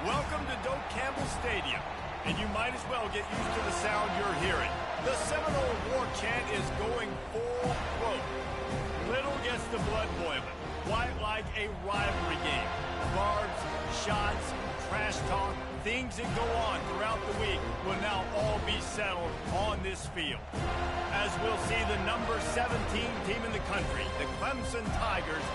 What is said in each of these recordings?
Welcome to Doak Campbell Stadium, and you might as well get used to the sound you're hearing. The Seminole war chant is going full throat. Little gets the blood boiling, quite like a rivalry game. Barbs, shots, trash talk, things that go on throughout the week will now all be settled on this field. As we'll see the number 17 team in the country, the Clemson Tigers,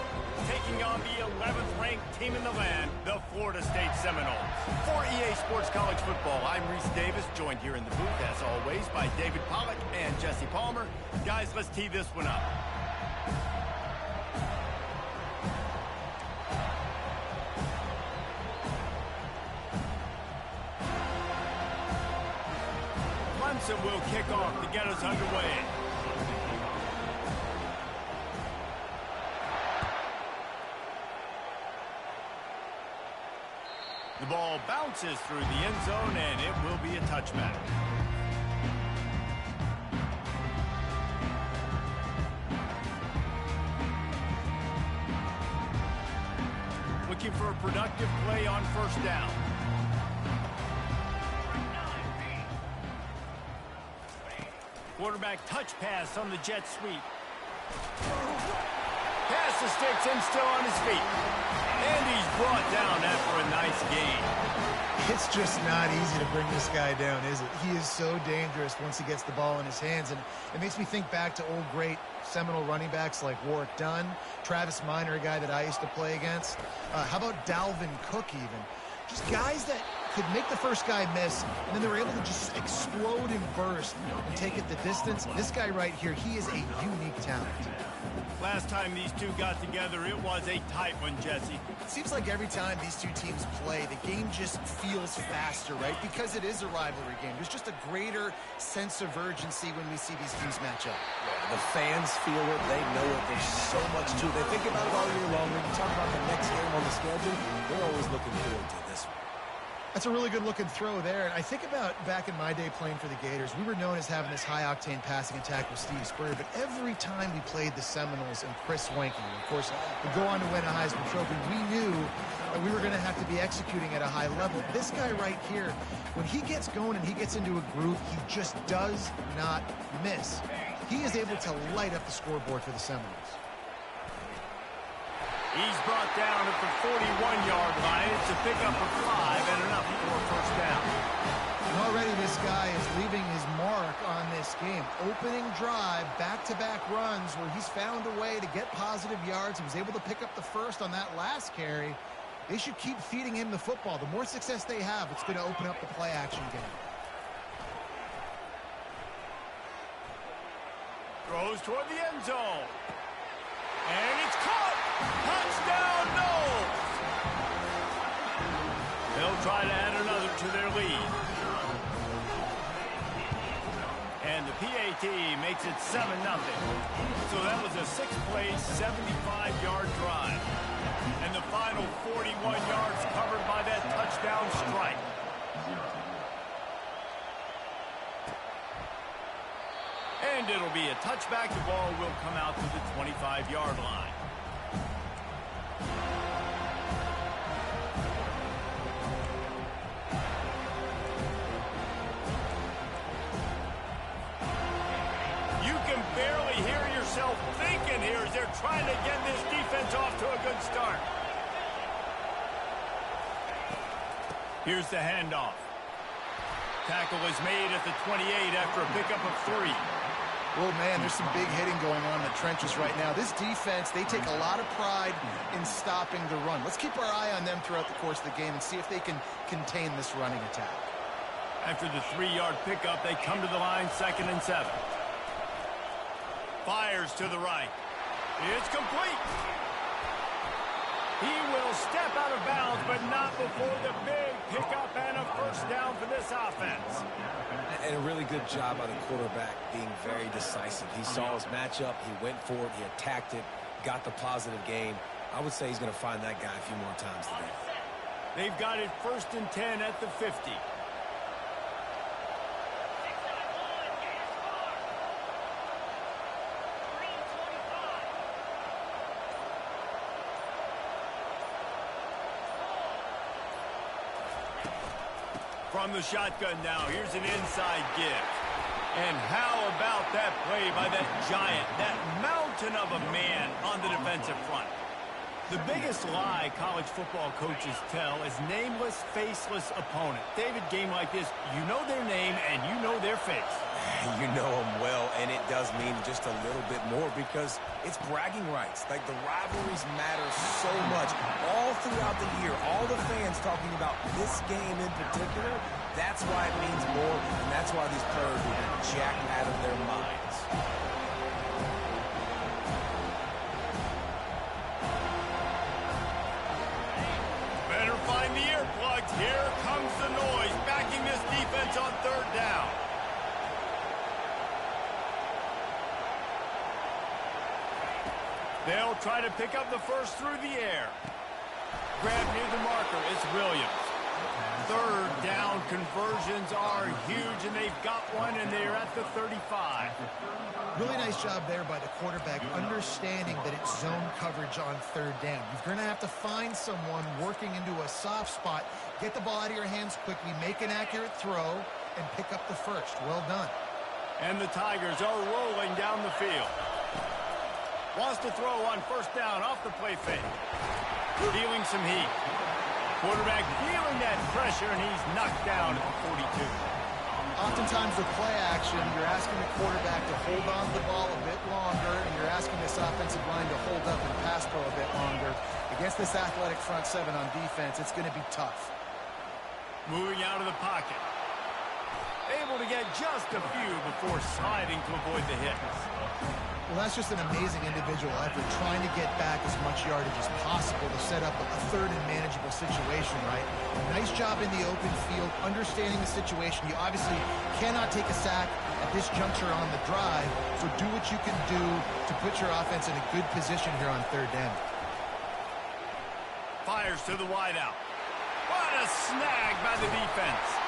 taking on the 11th ranked team in the land, the Florida State Seminoles. For EA Sports College Football, I'm Reese Davis, joined here in the booth, as always, by David Pollack and Jesse Palmer. Guys, let's tee this one up. Clemson will kick off to get us underway. The ball bounces through the end zone, and it will be a touchback. Looking for a productive play on first down. Quarterback touch pass on the jet sweep. Pass the sticks and still on his feet. And he's brought down after a nice gain. It's just not easy to bring this guy down, is it? He is so dangerous once he gets the ball in his hands. And it makes me think back to old great Seminole running backs like Warwick Dunn, Travis Minor, a guy that I used to play against. How about Dalvin Cook even? Just guys that could make the first guy miss, and then they were able to just explode and burst and take it the distance. This guy right here, he is a unique talent. Last time these two got together, it was a tight one, Jesse. It seems like every time these two teams play, the game just feels faster, right? Because it is a rivalry game. There's just a greater sense of urgency when we see these teams match up. Yeah, the fans feel it. They know it. There's so much to it. They think about it all year long. When you talk about the next game on the schedule, they're always looking forward to this one. That's a really good-looking throw there. And I think about back in my day playing for the Gators, we were known as having this high-octane passing attack with Steve Spurrier, but every time we played the Seminoles and Chris Swanky, of course, would go on to win a Heisman Trophy, we knew that we were going to have to be executing at a high level. This guy right here, when he gets going and he gets into a groove, he just does not miss. He is able to light up the scoreboard for the Seminoles. He's brought down at the 41-yard line to pick up a 5 and enough for a first down. And already this guy is leaving his mark on this game. Opening drive, back-to-back runs where he's found a way to get positive yards. He was able to pick up the first on that last carry. They should keep feeding him the football. The more success they have, it's going to open up the play-action game. Throws toward the end zone. And it's caught! Touchdown, Noles! They'll try to add another to their lead. And the PAT makes it 7-0. So that was a 6-play, 75-yard drive. And the final 41 yards covered by that touchdown strike. And it'll be a touchback. The ball will come out to the 25-yard line. You can barely hear yourself thinking here, they're trying to get this defense off to a good start. Here's the handoff. Tackle is made at the 28 after a pickup of 3. Well, man, there's some big hitting going on in the trenches right now. This defense, they take a lot of pride in stopping the run. Let's keep our eye on them throughout the course of the game and see if they can contain this running attack. After the 3-yard pickup, they come to the line, 2nd and 7. Fires to the right. It's complete. He will step out of bounds, but not before the big pickup and a first down for this offense. And a really good job by the quarterback being very decisive. He saw his matchup, he went for it, he attacked it, got the positive gain. I would say he's going to find that guy a few more times today. They've got it 1st and 10 at the 50. From the shotgun now, here's an inside give. And how about that play by that giant, that mountain of a man on the defensive front? The biggest lie college football coaches tell is nameless, faceless opponent. David, game like this, you know their name and you know their face. You know them well, and it does mean just a little bit more because it's bragging rights. Like, the rivalries matter so much. All throughout the year, all the fans talking about this game in particular, that's why it means more, and that's why these players will be jacked out of their minds. Better find the earplugs. Here comes the noise, backing this defense on 3rd down. They'll try to pick up the first through the air. Grab near the marker. It's Williams. 3rd down conversions are huge, and they've got one, and they're at the 35. Really nice job there by the quarterback, understanding that it's zone coverage on 3rd down. You're going to have to find someone working into a soft spot, get the ball out of your hands quickly, make an accurate throw, and pick up the first. Well done. And the Tigers are rolling down the field. Wants to throw on 1st down off the play fake. Feeling some heat. Quarterback feeling that pressure, and he's knocked down at the 42. Oftentimes with play action, you're asking the quarterback to hold on to the ball a bit longer, and you're asking this offensive line to hold up and pass pro a bit longer. Against this athletic front 7 on defense, it's going to be tough. Moving out of the pocket. Able to get just a few before sliding to avoid the hits. Well, that's just an amazing individual effort, trying to get back as much yardage as possible to set up a 3rd and manageable situation, right? Nice job in the open field, understanding the situation. You obviously cannot take a sack at this juncture on the drive, so do what you can do to put your offense in a good position here on 3rd down. Fires to the wideout. What a snag by the defense.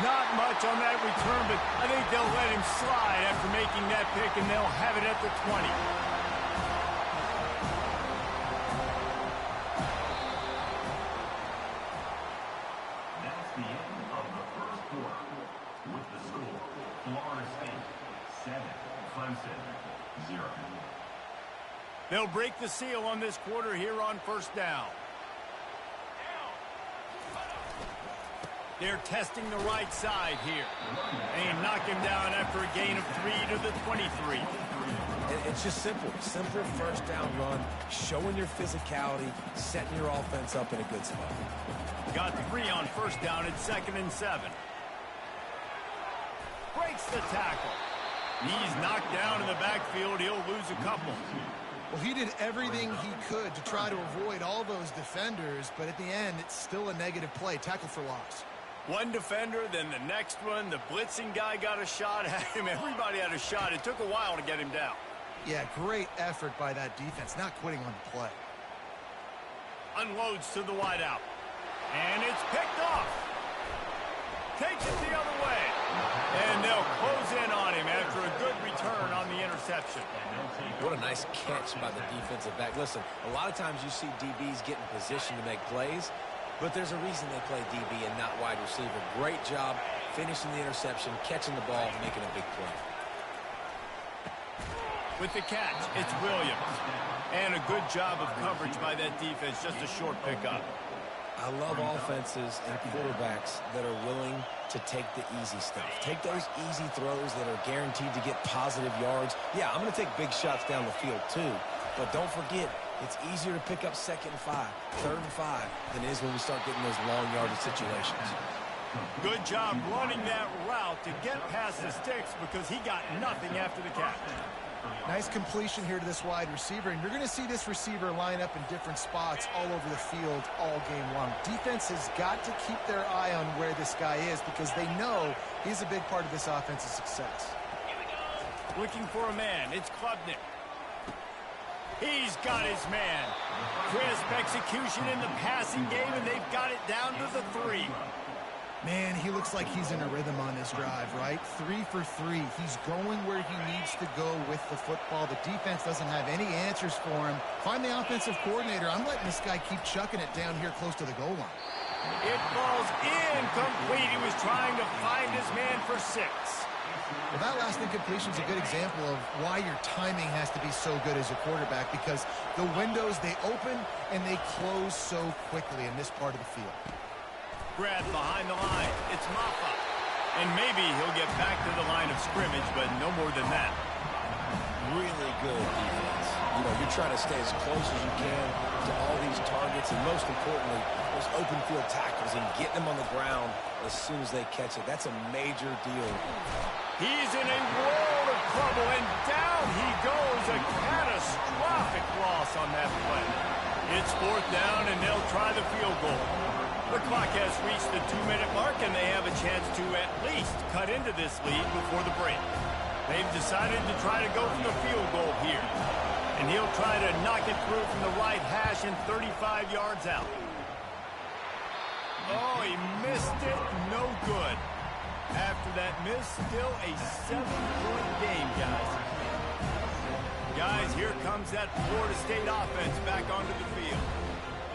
Not much on that return, but I think they'll let him slide after making that pick, and they'll have it at the 20. That's the end of the first quarter. With the score, Florida State 7, Clemson 0. They'll break the seal on this quarter here on 1st down. They're testing the right side here. They knock him down after a gain of 3 to the 23. It's just simple. Simple 1st down run, showing your physicality, setting your offense up in a good spot. Got 3 on 1st down at 2nd and 7. Breaks the tackle. He's knocked down in the backfield. He'll lose a couple. Well, he did everything he could to try to avoid all those defenders, but at the end, it's still a negative play. Tackle for loss. One defender, then the next one. The blitzing guy got a shot at him. Everybody had a shot. It took a while to get him down. Yeah, great effort by that defense, not quitting on the play. Unloads to the wideout. And it's picked off. Takes it the other way. And they'll close in on him after a good return on the interception. What a nice catch by the defensive back. Listen, a lot of times you see DBs get in position to make plays, but there's a reason they play DB and not wide receiver. Great job finishing the interception, catching the ball, making a big play. With the catch, it's Williams. And a good job of coverage by that defense, just a short pickup. I love offenses and quarterbacks that are willing to take the easy stuff. Take those easy throws that are guaranteed to get positive yards. Yeah, I'm going to take big shots down the field too. But don't forget, it's easier to pick up 2nd and 5, 3rd and 5 than it is when we start getting those long yardage situations. Good job running that route to get past the sticks because he got nothing after the catch. Nice completion here to this wide receiver, and you're going to see this receiver line up in different spots all over the field all game long. Defense has got to keep their eye on where this guy is because they know he's a big part of this offense's success. Looking for a man, it's Klubnik. He's got his man. Crisp execution in the passing game, and they've got it down to the 3. Man, he looks like he's in a rhythm on this drive, right? 3 for 3. He's going where he needs to go with the football. The defense doesn't have any answers for him. Find the offensive coordinator. I'm letting this guy keep chucking it down here close to the goal line. It falls incomplete. He was trying to find his man for 6. Well, that last incompletion is a good example of why your timing has to be so good as a quarterback because the windows, they open and they close so quickly in this part of the field. Grab behind the line. It's Maffa. And maybe he'll get back to the line of scrimmage, but no more than that. Really good defense. You know, you're trying to stay as close as you can to all these targets, and most importantly, those open field tackles and getting them on the ground as soon as they catch it. That's a major deal. He's in a world of trouble, and down he goes. A catastrophic loss on that play. It's 4th down, and they'll try the field goal. The clock has reached the 2-minute mark, and they have a chance to at least cut into this lead before the break. They've decided to try to go for the field goal here. And he'll try to knock it through from the right hash and 35 yards out. Oh, he missed it. No good. After that miss, still a 7-point game, guys. Guys, here comes that Florida State offense back onto the field.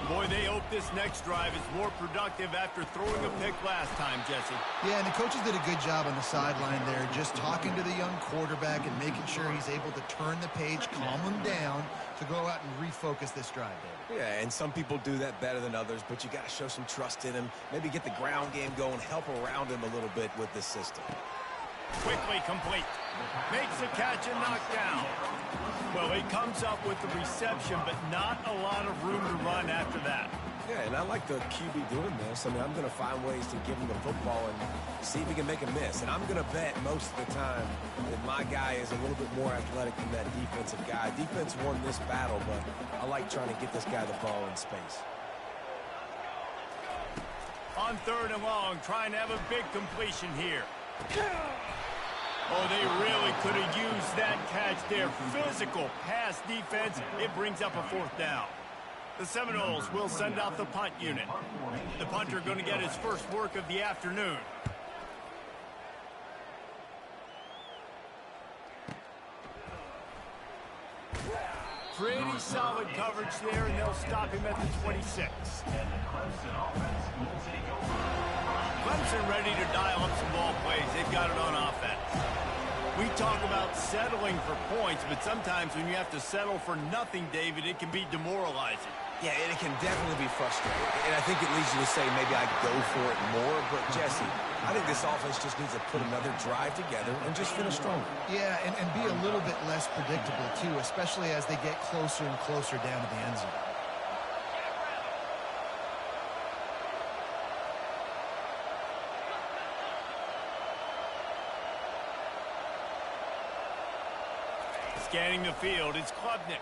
Boy, they hope this next drive is more productive after throwing a pick last time, Jesse. Yeah, and the coaches did a good job on the sideline there, just talking to the young quarterback and making sure he's able to turn the page, calm him down to go out and refocus this drive, David. Yeah, and some people do that better than others, but you got to show some trust in him, maybe get the ground game going, help around him a little bit with this system. Quickly complete. Makes the catch and knocked down. Well, he comes up with the reception, but not a lot of room to run after that. Yeah, and I like the QB doing this. I mean, I'm going to find ways to give him the football and see if he can make a miss. And I'm going to bet most of the time that my guy is a little bit more athletic than that defensive guy. Defense won this battle, but I like trying to get this guy the ball in space. On 3rd and long, trying to have a big completion here. Oh, they really could have used that catch there. Physical pass defense. It brings up a 4th down. The Seminoles will send out the punt unit. The punter going to get his first work of the afternoon. Pretty solid coverage there, and they'll stop him at the 26. Clemson ready to dial up some ball plays. They've got it on offense. We talk about settling for points, but sometimes when you have to settle for nothing, David, it can be demoralizing. Yeah, and it can definitely be frustrating. And I think it leads you to say maybe I go for it more. But, Jesse, I think this offense just needs to put another drive together and just finish stronger. Yeah, and be a little bit less predictable, too, especially as they get closer and closer down to the end zone. Scanning the field, it's Klubnik.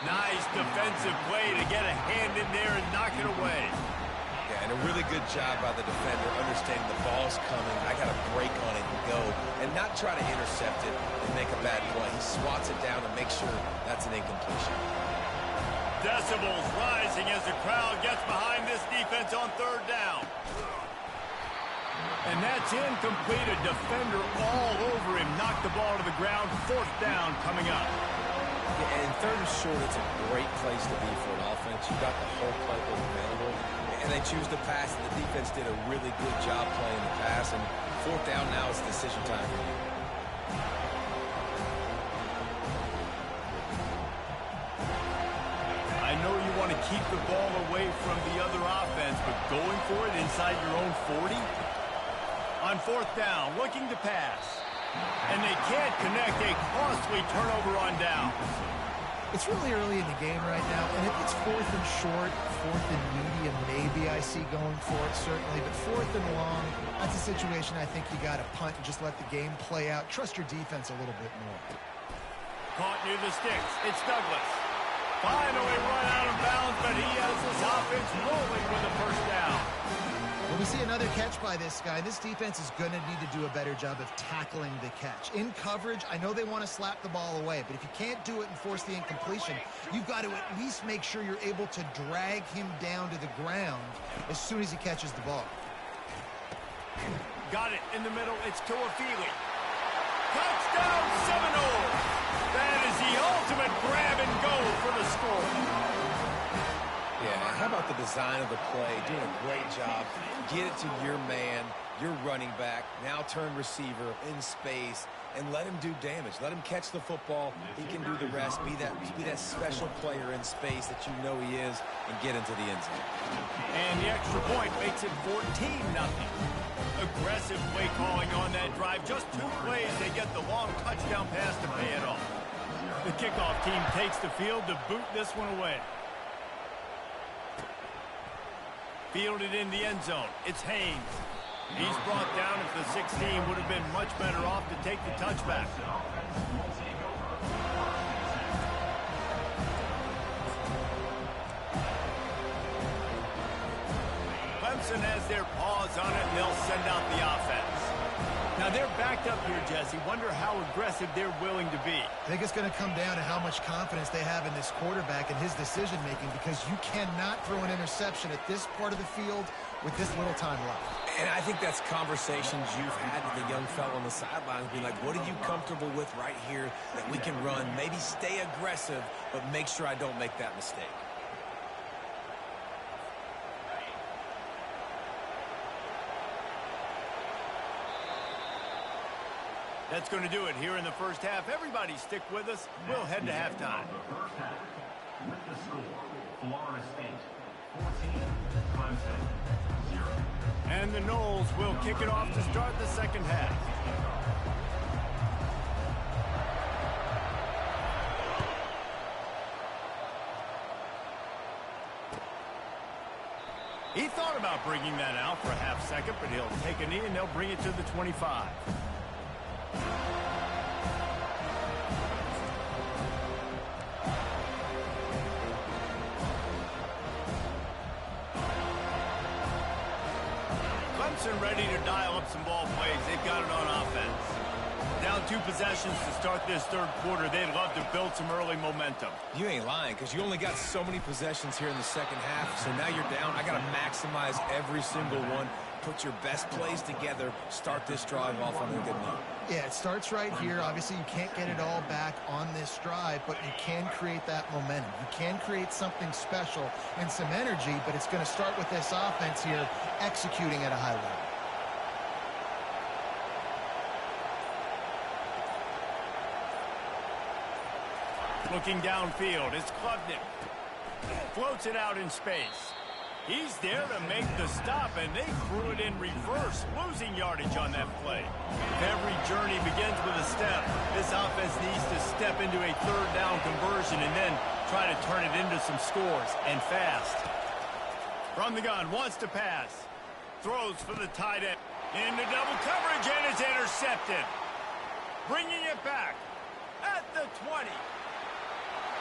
Nice defensive play to get a hand in there and knock it away. Yeah, and a really good job by the defender understanding the ball's coming. I got to break on it and go and not try to intercept it and make a bad play. He swats it down and makes sure that's an incompletion. Decibels rising as the crowd gets behind this defense on 3rd down. And that's incomplete. A defender all over him. Knocked the ball to the ground. 4th down coming up. Yeah, and 3rd and short, it's a great place to be for an offense. You got the whole playbook available. And they choose to pass, and the defense did a really good job playing the pass. And 4th down now, it's decision time. keep the ball away from the other offense, but going for it inside your own 40? On fourth down, looking to pass. And they can't connect, a costly turnover on down. It's really early in the game right now, and if it's fourth and short, fourth and medium, maybe I see going for it, certainly. But fourth and long, that's a situation I think you got to punt and just let the game play out. Trust your defense a little bit more. Caught near the sticks. It's Douglas. Finally run out of bounds, but he has his offense rolling with a first down. Well, we see another catch by this guy. This defense is going to need to do a better job of tackling the catch. In coverage, I know they want to slap the ball away, but if you can't do it and force the incompletion, you've got to at least make sure you're able to drag him down to the ground as soon as he catches the ball. Got it in the middle. It's Tuafili. Touchdown Seminoles! That is the ultimate grab and go for the score. Yeah, how about the design of the play? Doing a great job. Get it to your man, your running back, now turn receiver in space, and let him do damage. Let him catch the football. He can do the rest. Be that special player in space that you know he is, and get into the end zone. And the extra point makes it 14-0. Aggressive play calling on that drive. Just 2 plays, they get the long touchdown pass to pay it off. The kickoff team takes the field to boot this one away. Fielded in the end zone. It's Haynes. He's brought down. If the 16 would have been much better off to take the touchback. Clemson has their paws on it, and they'll send out the offense. Now they're backed up here, Jesse. Wonder how aggressive they're willing to be. I think it's going to come down to how much confidence they have in this quarterback and his decision-making, because you cannot throw an interception at this part of the field with this little time left. And I think that's conversations you've had with the young fellow on the sidelines, being like, what are you comfortable with right here that we can run? Maybe stay aggressive, but make sure I don't make that mistake. That's going to do it here in the first half. Everybody stick with us. We'll head to halftime. The first half, with the score, Florida State 14, Clemson 0. And the Noles will kick it off to start the second half. He thought about bringing that out for a half second, but he'll take a knee and they'll bring it to the 25. Clemson ready to dial up some ball plays. They've got it on offense. Down 2 possessions to start this third quarter. They'd love to build some early momentum. You ain't lying, because you only got so many possessions here in the second half, so now you're down. I got to maximize every single one. Put your best plays together. Start this drive off on a good note. Yeah, it starts right here. Obviously, you can't get it all back on this drive, but you can create that momentum. You can create something special and some energy, but it's going to start with this offense here executing at a high level. Looking downfield, it's Klubnik. Floats it out in space. He's there to make the stop, and they threw it in reverse, losing yardage on that play. If every journey begins with a step, this offense needs to step into a third down conversion and then try to turn it into some scores, and fast. From the gun, wants to pass. Throws for the tight end. Into double coverage, and it's intercepted. Bringing it back at the 20.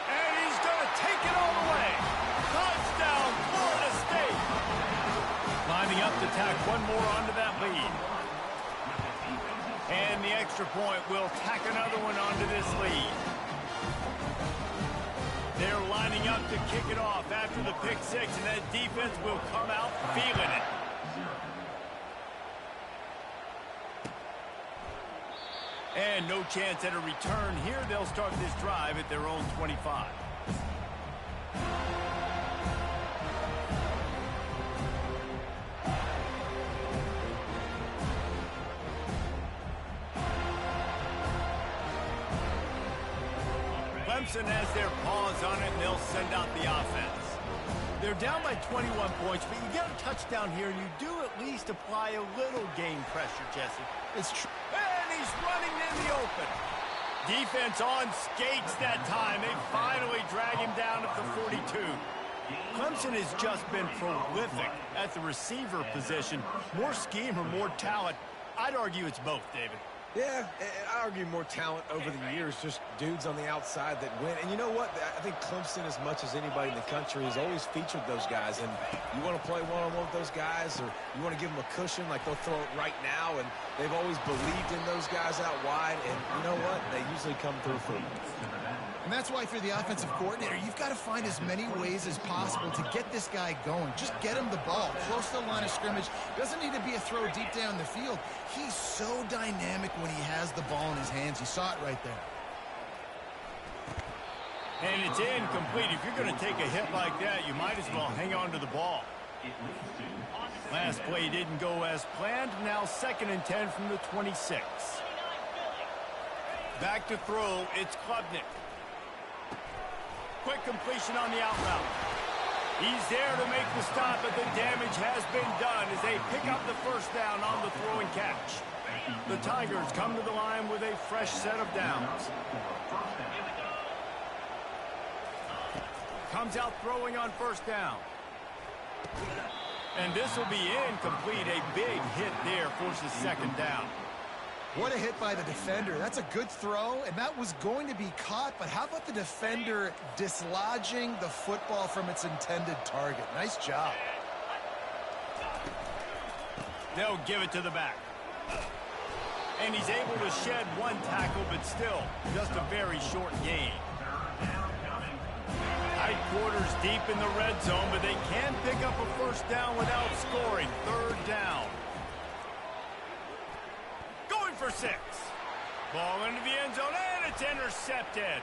And he's going to take it all the way. Touchdown, Florida State. Lining up to tack one more onto that lead. And the extra point will tack another one onto this lead. They're lining up to kick it off after the pick 6, and that defense will come out feeling it. And no chance at a return here. They'll start this drive at their own 25. Clemson has their paws on it, and they'll send out the offense. They're down by 21 points, but you get a touchdown here, and you do at least apply a little game pressure, Jesse. It's true. And he's running in the open. Defense on skates that time. They finally drag him down at the 42. Clemson has just been prolific at the receiver position. More scheme or more talent? I'd argue it's both, David. Yeah, I argue more talent over the years, just dudes on the outside that win. And you know what? I think Clemson, as much as anybody in the country, has always featured those guys. And you want to play one-on-one with those guys, or you want to give them a cushion, like they'll throw it right now. And they've always believed in those guys out wide. And you know what? They usually come through for them. And that's why, if you're the offensive coordinator, you've got to find as many ways as possible to get this guy going. Just get him the ball close to the line of scrimmage. Doesn't need to be a throw deep down the field. He's so dynamic when he has the ball in his hands. You saw it right there. And it's incomplete. If you're going to take a hit like that, you might as well hang on to the ball. Last play didn't go as planned. Now 2nd and 10 from the 26. Back to throw. It's Klubnik. Quick completion on the out route. He's there to make the stop, but the damage has been done as they pick up the first down on the throw and catch. The Tigers come to the line with a fresh set of downs. Comes out throwing on first down. And this will be incomplete. A big hit there forces 2nd down. What a hit by the defender. That's a good throw, and that was going to be caught, but how about the defender dislodging the football from its intended target? Nice job. They'll give it to the back. And he's able to shed one tackle, but still just a very short gain. Tight quarters deep in the red zone, but they can pick up a first down without scoring. 3rd down. For 6. Ball into the end zone, and it's intercepted.